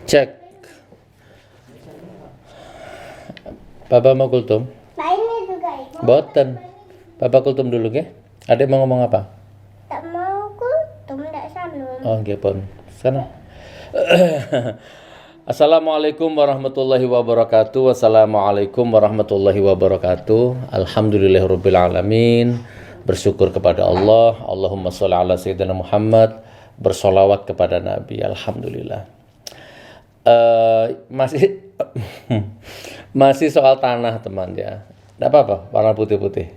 Cek. Papa mau kultum? Lainnya juga itu. Boten. Papa kultum dulu ke? Adek mau ngomong apa? Tak mau kultum, tak salam. Oh, nggih pun. Sana. Assalamualaikum warahmatullahi wabarakatuh. Wassalamualaikum warahmatullahi wabarakatuh. Alhamdulillahirabbil alamin. Bersyukur kepada Allah. Allahumma sholli ala sayyidina Muhammad. Bersolawat kepada Nabi. Alhamdulillah. Masih soal tanah, teman ya. Tidak apa-apa, warna putih-putih.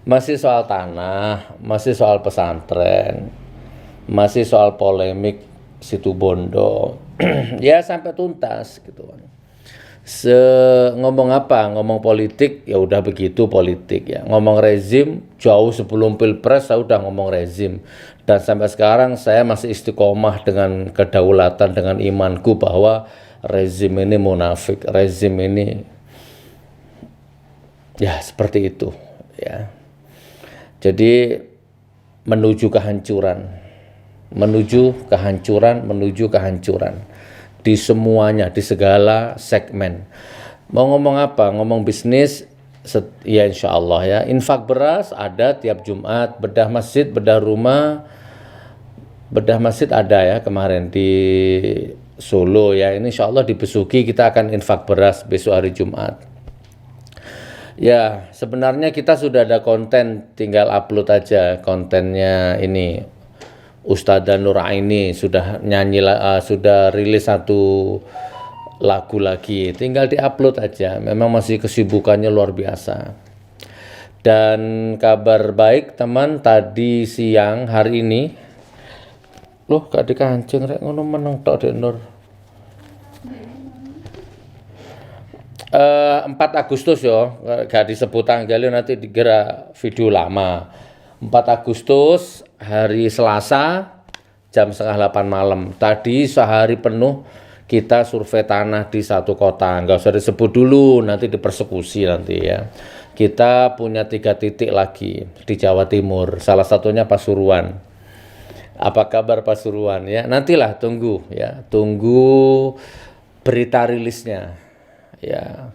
Masih soal tanah, masih soal pesantren, masih soal polemik Situbondo. Ya sampai tuntas gitu kan. Ngomong apa? Ngomong politik ya udah begitu politik ya. Ngomong rezim jauh sebelum Pilpres saya udah ngomong rezim. Dan sampai sekarang saya masih istiqomah dengan kedaulatan, dengan imanku bahwa rezim ini munafik, rezim ini ya seperti itu ya. Jadi menuju kehancuran, menuju kehancuran di semuanya, di segala segmen. Mau ngomong apa? Ngomong bisnis, ya insya Allah ya. Infak beras ada tiap Jumat, bedah masjid, bedah rumah, bedah masjid ada ya kemarin di Solo ya. Ini insya Allah di Besuki kita akan infak beras besok hari Jumat. Ya sebenarnya kita sudah ada konten, tinggal upload aja kontennya ini. Ustadzah Nur Aini sudah nyanyi, sudah rilis satu lagu lagi, tinggal diupload aja. Memang masih kesibukannya luar biasa. Dan kabar baik teman, tadi siang hari ini, loh gak dikancing rek ngono meneng tok Dek Nur. 4 Agustus yo, gak disebut tanggalnya nanti dikira video lama. 4 Agustus hari Selasa jam 7:30 malam. Tadi sehari penuh kita survei tanah di satu kota. Nggak usah disebut dulu, nanti dipersekusi nanti ya. Kita punya 3 titik lagi di Jawa Timur. Salah satunya Pasuruan. Apa kabar Pasuruan ya? Nantilah tunggu ya. Tunggu berita rilisnya. Ya.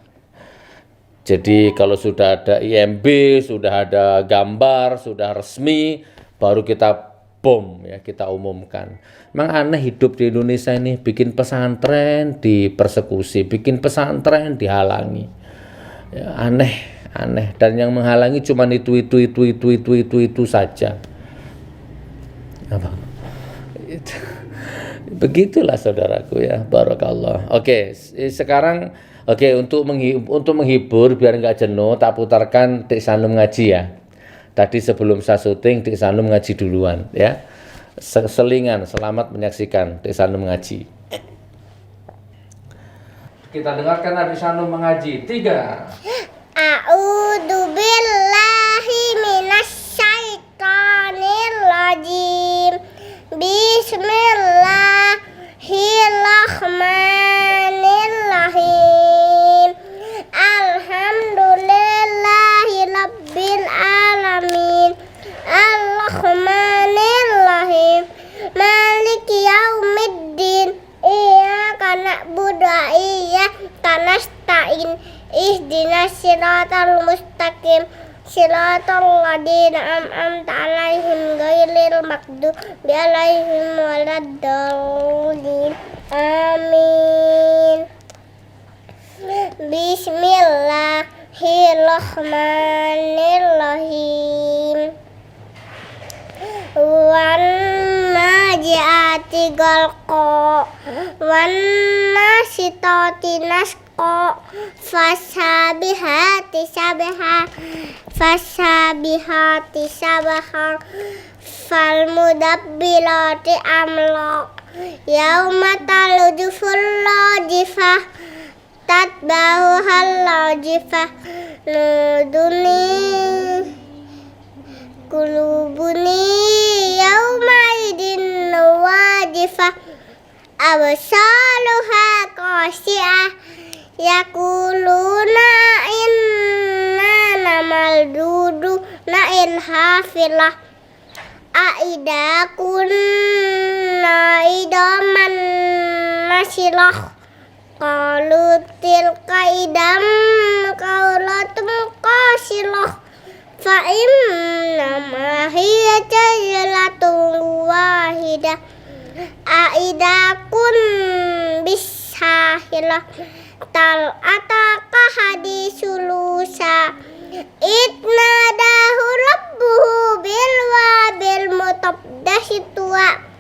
Jadi kalau sudah ada IMB, sudah ada gambar, sudah resmi, baru kita bom ya, kita umumkan. Memang aneh hidup di Indonesia ini, bikin pesantren dipersekusi, bikin pesantren dihalangi. Ya, aneh. Dan yang menghalangi cuma itu saja. Apa? Begitulah saudaraku ya, barakallah. Oke, sekarang untuk menghibur biar nggak jenuh, tak putarkan Dik Sanum ngaji ya. Tadi sebelum saya syuting, Dik Sanum ngaji duluan ya. Selingan, selamat menyaksikan Dik Sanum ngaji. Kita dengarkan Dik Sanum mengaji. 3. A'udzu billahi minasyaitonir rajim. Bismillahirrahmanirrahim. Alhamdulillahirabbil alamin. Arrahmanirrahim. Maliki yaumiddin. Iyyaka na'budu wa iyyaka nasta'in. Ihdinas siratal mustaqim. Siratal ladzina an'amta 'alaihim ghairil maghdubi 'alaihim waladdallin. Amin. Bismillahirrahmanirrahim. Wan najiati galqa wan nasitati nasqa fasabihati sabaha falmudabbirati amla yauma talujuful lajifah tatba'uhal lajifah kulubuni yauma idin wajifah absaluha qashi'ah yakuluna inna namaldudu na ilhafilah aida kunna idaman fasilah. Qalu tilka idam qaulatum qasilah. Fa innama hiya jaylatun wahidah. Aidakun bisahilah. Tal ataka hadisul Musa. Itnadahu rabbuhu bil mutabdasit wa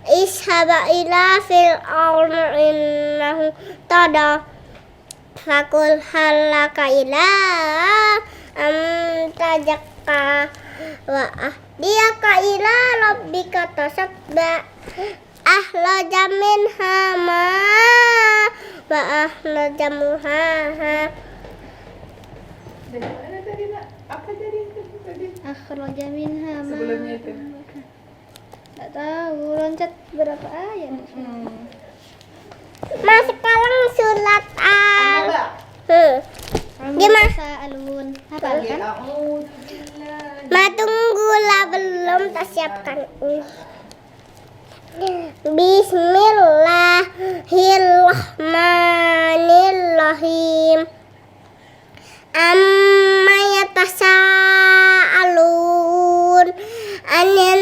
ishaba ila fir'aun innahu tada. Fakul halaka ila tajakka wa ahdiyaka ila rabbika tasabba. Ahlaja minha ma wa ahlaja muhaha. Mana tadi nak? Apa jadi tadi? Akhraja minha ma. Sebelumnya itu. Tak tahu, loncat berapa ayat? Mas sekarang surat al. Gimana? Alun. Apa kan? Ma tunggulah belum tak siapkan. Bismillahirrahmanirrahim. Amma yatasaalun anin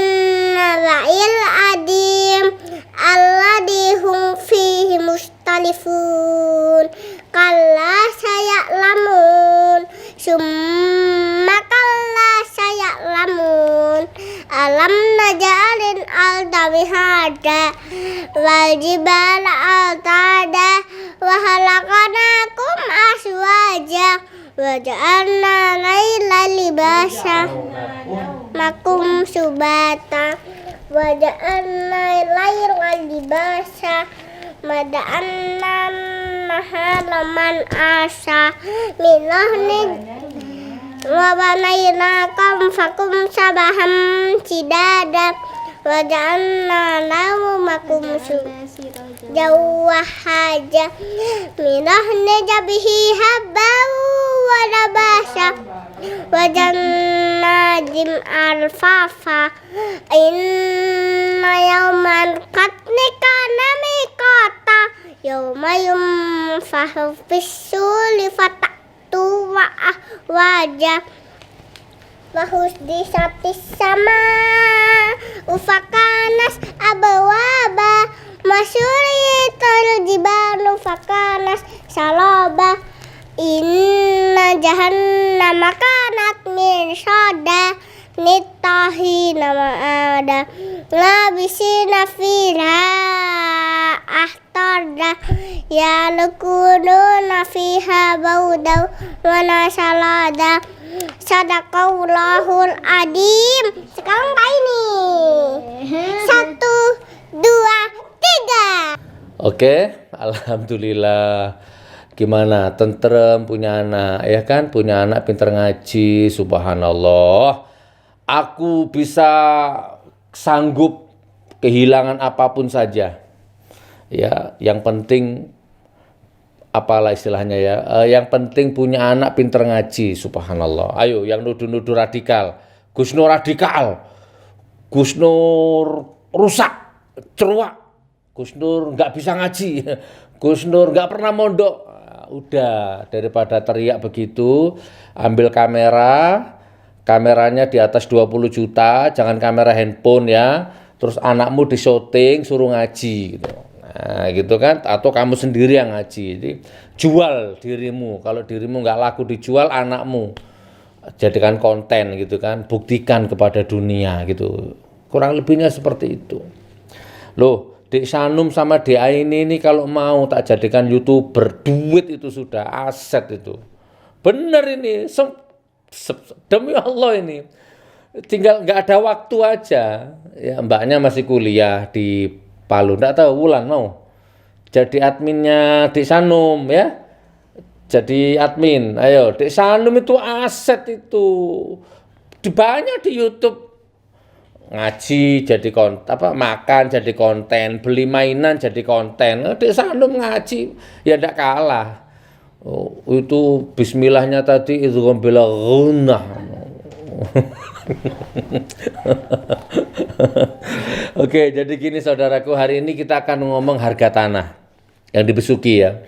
naba'il adim alladhi hum fihi mustalifun. Kalla saya'lamun summa kalla saya'lamun. Alam naj'alil arda mihada wal jibala autada wa khalaqnakum azwaja wa ja'alna laila libasa lakum subata wa ja'alna laila libasa mada'anna mahalaman asa minahni wa banaynakum fakum sabaham sidada wa ja'alna naumakum jawahaja minahni jabihi habbau wa nabasa wa jannajim alfafa inna yawman qatni kana miqata yawma yunfahu fis-suli fata'tu wajah bahus di satis sama ufakanas abawaba masyuri terjibalu fakanas salaba inna jahannama kanat mirsada nitahina ma'ada labisina fiha ahtarda ya lakununa fiha baudaw wa nasalada. Sadaqallahul adim. Sekarang kayak ini 1, 2, 3. Oke, alhamdulillah. Gimana? Tentrem punya anak, ya kan? Punya anak pinter ngaji, subhanallah. Aku bisa sanggup kehilangan apapun saja. Ya, yang penting apalah istilahnya ya, yang penting punya anak pinter ngaji, subhanallah. Ayo yang nuduh-nuduh radikal, Gus Nur radikal, Gus Nur rusak, ceruak, Gus Nur nggak bisa ngaji, Gus Nur nggak pernah mondok. Udah, daripada teriak begitu, ambil kameranya di atas 20 juta, jangan kamera handphone ya, terus anakmu di syuting suruh ngaji gitu. Nah gitu kan, atau kamu sendiri yang ngaji. Jadi jual dirimu, kalau dirimu nggak laku dijual, anakmu jadikan konten gitu kan, buktikan kepada dunia gitu. Kurang lebihnya seperti itu. Loh, Dek Sanum sama Dek Aini ini kalau mau tak jadikan YouTuber, duit itu sudah aset itu. Bener ini, demi Allah ini. Tinggal nggak ada waktu aja. Ya mbaknya masih kuliah di Palu, nggak tahu Wulan mau jadi adminnya Dek Sanum ya, jadi admin. Ayo, Dek Sanum itu aset itu, banyak di YouTube. Ngaji jadi konten, makan jadi konten, beli mainan jadi konten. Dek Sanum ngaji ya ndak kalah. Oh, itu bismillahnya tadi itu bila gunah. Oke, jadi gini saudaraku, hari ini kita akan ngomong harga tanah. yang di Besuki ya.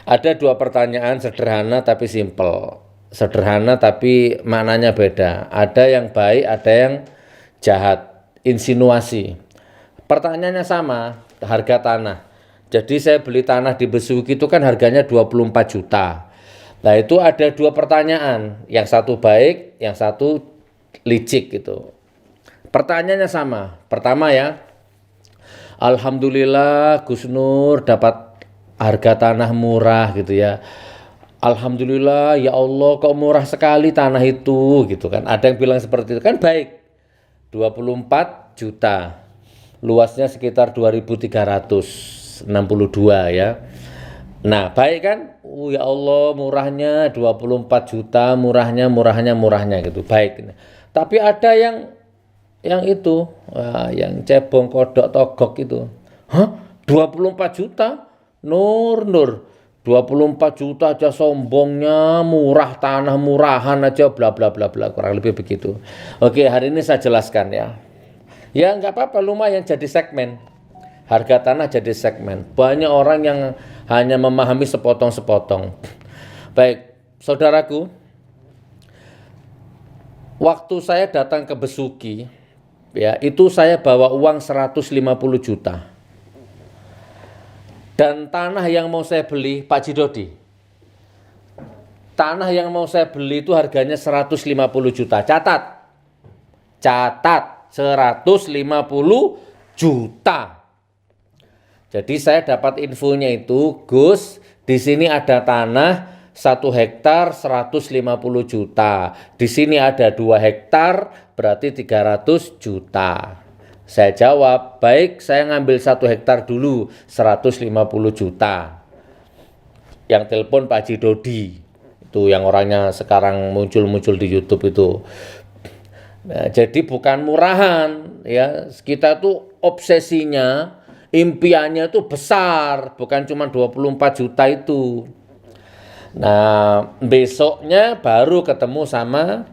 Ada 2 pertanyaan sederhana tapi simple. Sederhana tapi maknanya beda. Ada yang baik, ada yang jahat. Insinuasi. Pertanyaannya sama, harga tanah. Jadi saya beli tanah di Besuki itu kan harganya 24 juta. Nah itu ada 2 pertanyaan. Yang satu baik, yang satu licik gitu. Pertanyaannya sama. Pertama ya, alhamdulillah Gus Nur dapat harga tanah murah gitu ya. Alhamdulillah ya Allah kok murah sekali tanah itu gitu kan. Ada yang bilang seperti itu kan baik. 24 juta. Luasnya sekitar 2.362 ya. Nah, baik kan? Ya Allah murahnya 24 juta, murahnya gitu. Baik. Tapi ada yang itu, yang cebong kodok togok itu. Hah? 24 juta? Nur, 24 juta aja sombongnya, murah tanah murahan aja bla bla bla bla, kurang lebih begitu. Oke, hari ini saya jelaskan ya. Ya nggak apa-apa, lumayan jadi segmen. Harga tanah jadi segmen. Banyak orang yang hanya memahami sepotong-sepotong. Baik, saudaraku, waktu saya datang ke Besuki, ya itu saya bawa uang 150 juta. Dan tanah yang mau saya beli, Pak Jidodi, tanah yang mau saya beli itu harganya 150 juta. Catat, 150 juta. Jadi saya dapat infonya itu, Gus, di sini ada tanah 1 hektar 150 juta. Di sini ada 2 hektar berarti 300 juta. Saya jawab, baik, saya ngambil 1 hektar dulu 150 juta. Yang telepon Pak Jidodi, itu yang orangnya sekarang muncul-muncul di YouTube itu. Nah, jadi bukan murahan ya, kita tuh obsesinya, impiannya tuh besar, bukan cuma 24 juta itu. Nah, besoknya baru ketemu sama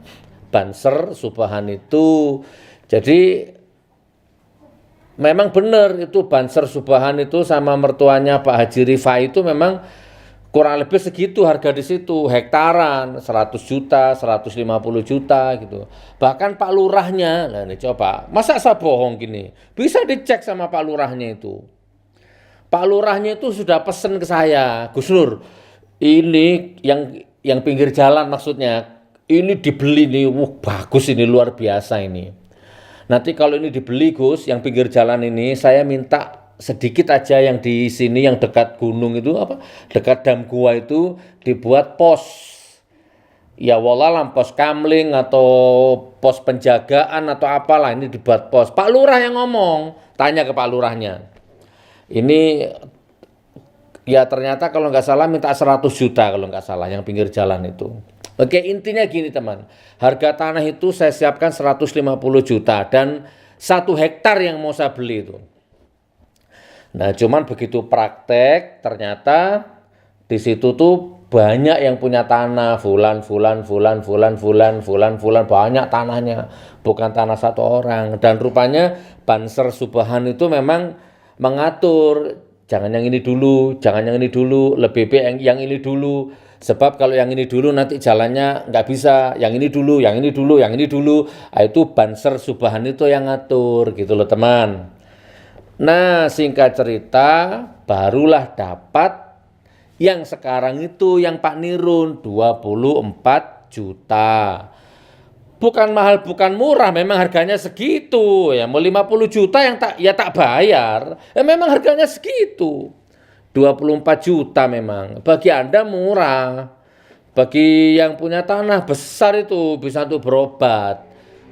Banser Subhan itu. Jadi memang benar itu Banser Subhan itu sama mertuanya Pak Haji Rifai itu memang kurang lebih segitu harga di situ, hektaran 100 juta, 150 juta gitu. Bahkan Pak Lurahnya, nah ini coba, masa saya bohong gini? Bisa dicek sama Pak Lurahnya itu. Pak Lurahnya itu sudah pesen ke saya, Gus Nur, ini yang pinggir jalan maksudnya, ini dibeli nih, bagus ini, luar biasa ini. Nanti kalau ini dibeli Gus, yang pinggir jalan ini saya minta sedikit aja yang di sini yang dekat gunung itu apa? Dekat dam gua itu dibuat pos. Ya wallahualam pos kamling atau pos penjagaan atau apalah ini dibuat pos. Pak Lurah yang ngomong, tanya ke Pak Lurahnya. Ini ya ternyata kalau nggak salah minta 100 juta kalau nggak salah yang pinggir jalan itu. Oke, intinya gini teman, harga tanah itu saya siapkan 150 juta dan 1 hektar yang mau saya beli itu. Nah, cuman begitu praktek ternyata di situ tuh banyak yang punya tanah, fulan banyak tanahnya, bukan tanah satu orang. Dan rupanya Banser Subhan itu memang mengatur, jangan yang ini dulu, lebih baik yang ini dulu. Sebab kalau yang ini dulu nanti jalannya nggak bisa, yang ini dulu. Nah, itu Banser Subhan itu yang ngatur gitu loh teman. Nah, singkat cerita, barulah dapat yang sekarang itu yang Pak Nirun 24 juta. Bukan mahal, bukan murah, memang harganya segitu. Ya mau 50 juta yang tak bayar. Ya memang harganya segitu. 24 juta memang. Bagi Anda murah. Bagi yang punya tanah besar itu bisa untuk berobat.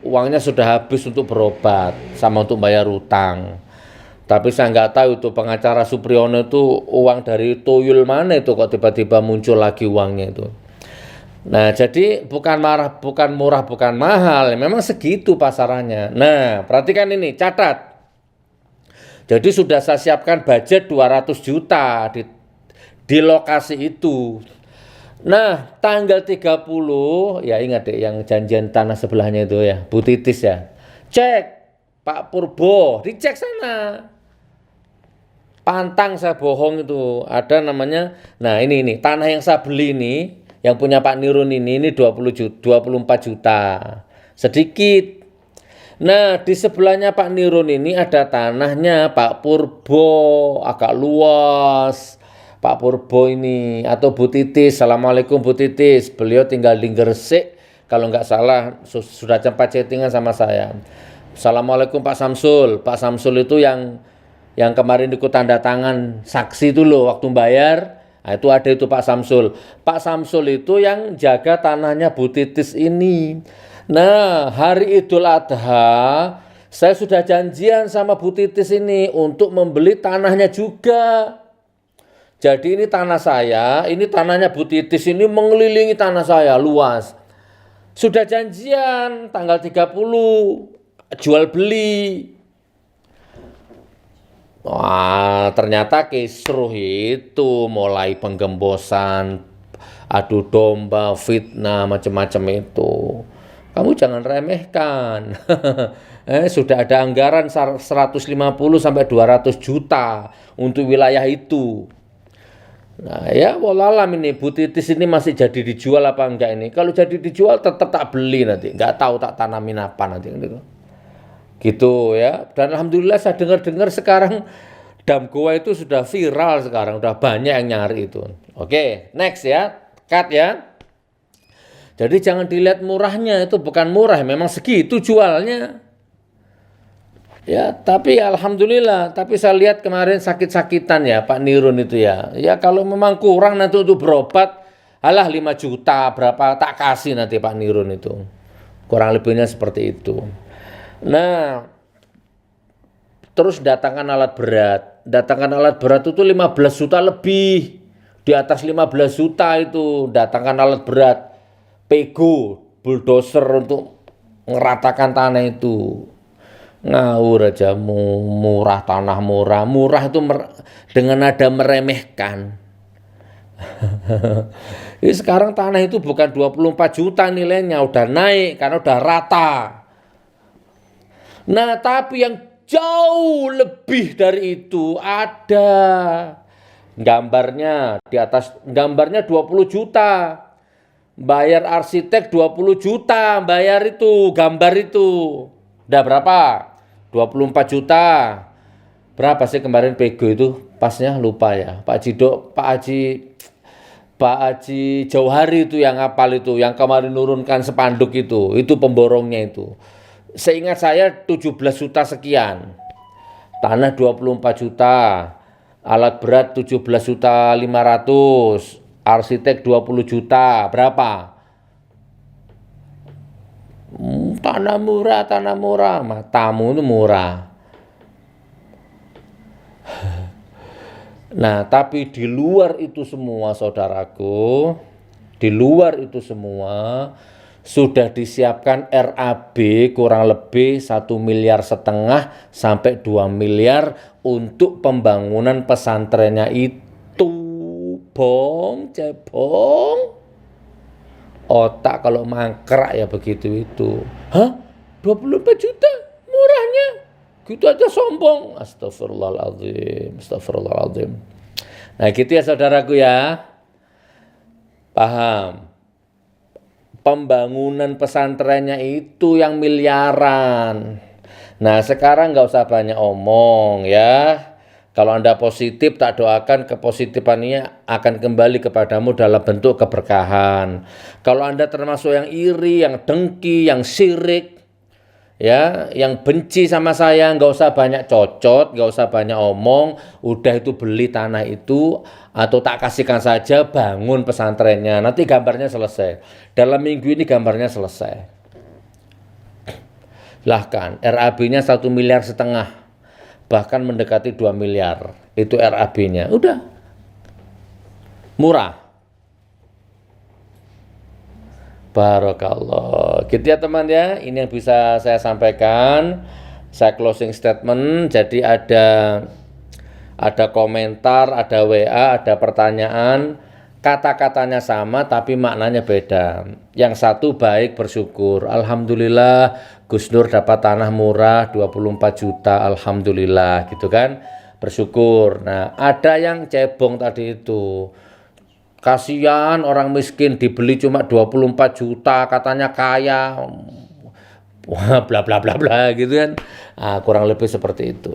Uangnya sudah habis untuk berobat sama untuk bayar utang. Tapi saya nggak tahu itu pengacara Supriyono itu uang dari tuyul mana itu kok tiba-tiba muncul lagi uangnya itu. Nah, jadi bukan murah, bukan mahal, memang segitu pasarannya. Nah, perhatikan ini, catat. Jadi sudah saya siapkan budget 200 juta di lokasi itu. Nah, tanggal 30, ya ingat deh yang janjian tanah sebelahnya itu ya, Bu Titis ya. Cek Pak Purbo, dicek sana. Pantang saya bohong itu. Ada namanya, nah ini tanah yang saya beli ini, yang punya Pak Nirun ini 24 juta. Sedikit. Nah, di sebelahnya Pak Nirun ini ada tanahnya Pak Purbo, agak luas. Pak Purbo ini, atau Bu Titis, Assalamualaikum Bu Titis. Beliau tinggal di Gresik, kalau nggak salah sudah sempat chattingan sama saya. Assalamualaikum Pak Samsul. Pak Samsul itu yang kemarin ikut tanda tangan saksi itu loh waktu bayar. Nah, itu ada itu Pak Samsul. Pak Samsul itu yang jaga tanahnya Bu Titis ini. Nah, hari Idul Adha saya sudah janjian sama Bu Titis ini untuk membeli tanahnya juga. Jadi ini tanah saya, ini tanahnya Bu Titis ini mengelilingi tanah saya luas. Sudah janjian tanggal 30 jual beli. Wah, ternyata kisruh itu mulai penggembosan, adu domba, fitnah, macam-macam itu. Kamu jangan remehkan. Sudah ada anggaran 150 sampai 200 juta untuk wilayah itu. Nah ya wallahualam ini Bu Titis ini masih jadi dijual apa enggak ini. Kalau jadi dijual tetap tak beli nanti. Enggak tahu tak tanamin apa nanti gitu ya. Dan alhamdulillah saya dengar sekarang dam goa itu sudah viral sekarang, udah banyak yang nyari itu. Oke, next ya. Cut ya. Jadi jangan dilihat murahnya, itu bukan murah, memang segitu jualnya. Ya, tapi alhamdulillah, tapi saya lihat kemarin sakit-sakitan ya Pak Nirun itu ya. Ya kalau memang kurang nanti untuk berobat, alah 5 juta berapa tak kasih nanti Pak Nirun itu. Kurang lebihnya seperti itu. Nah, terus datangkan alat berat. Datangkan alat berat itu 15 juta lebih. Di atas 15 juta itu datangkan alat berat. Pego, bulldozer untuk ngeratakan tanah itu. Ngawur aja, murah tanah murah. Murah itu dengan nada meremehkan. Jadi sekarang tanah itu bukan 24 juta nilainya, udah naik karena udah rata. Nah, tapi yang jauh lebih dari itu ada gambarnya, di atas gambarnya 20 juta. Bayar arsitek 20 juta, bayar itu, gambar itu. Udah berapa? 24 juta. Berapa sih kemarin pego itu? Pasnya lupa ya. Pak Haji Jauhari itu yang hafal itu, yang kemarin nurunkan spanduk itu pemborongnya itu. Seingat saya 17 juta sekian. Tanah 24 juta. Alat berat 17 juta 500. Arsitek 20 juta. Berapa? Tanah murah. Matamu itu murah. Nah, tapi di luar itu semua saudaraku, di luar itu semua sudah disiapkan RAB kurang lebih 1,5 miliar sampai 2 miliar untuk pembangunan pesantrennya itu. Cebong. Otak kalau mangkrak ya begitu itu. Hah? 24 juta? Murahnya? Gitu aja sombong. Astagfirullahaladzim. Nah gitu ya saudaraku ya. Paham? Pembangunan pesantrennya itu yang miliaran. Nah sekarang nggak usah banyak omong ya. Kalau Anda positif, tak doakan kepositifannya akan kembali kepadamu dalam bentuk keberkahan. Kalau Anda termasuk yang iri, yang dengki, yang syirik, ya, yang benci sama saya, nggak usah banyak cocot, nggak usah banyak omong. Udah itu beli tanah itu atau tak kasihkan saja, bangun pesantrennya. Nanti gambarnya selesai. Dalam minggu ini gambarnya selesai. Silahkan, RAB-nya 1,5 miliar. Bahkan mendekati 2 miliar. Itu RAB-nya. Udah. Murah. Barakallah. Gitu ya teman ya. Ini yang bisa saya sampaikan. Saya closing statement. Jadi ada komentar, ada WA, ada pertanyaan. Kata-katanya sama tapi maknanya beda. Yang satu baik bersyukur. Alhamdulillah Gus Nur dapat tanah murah 24 juta. Alhamdulillah gitu kan. bersyukur. Nah, ada yang cebong tadi itu. Kasihan orang miskin dibeli cuma 24 juta, katanya kaya. Wah, bla bla bla bla gitu kan. Kurang lebih seperti itu.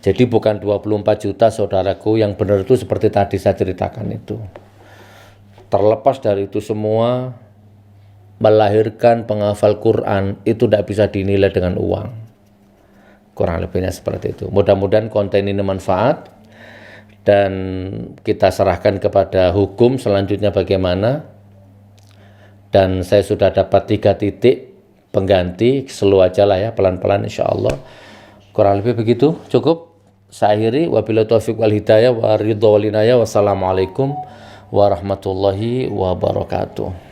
Jadi bukan 24 juta saudaraku, yang benar itu seperti tadi saya ceritakan itu. Terlepas dari itu semua, melahirkan penghafal Quran itu tidak bisa dinilai dengan uang. Kurang lebihnya seperti itu. Mudah-mudahan konten ini manfaat dan kita serahkan kepada hukum selanjutnya bagaimana. Dan saya sudah dapat 3 titik pengganti, slow aja lah ya, pelan-pelan insya Allah. Kurang lebih begitu, cukup. Saya akhiri, wabillahi taufiq wal hidayah wa ridha wal inayah. Wassalamualaikum warahmatullahi wabarakatuh.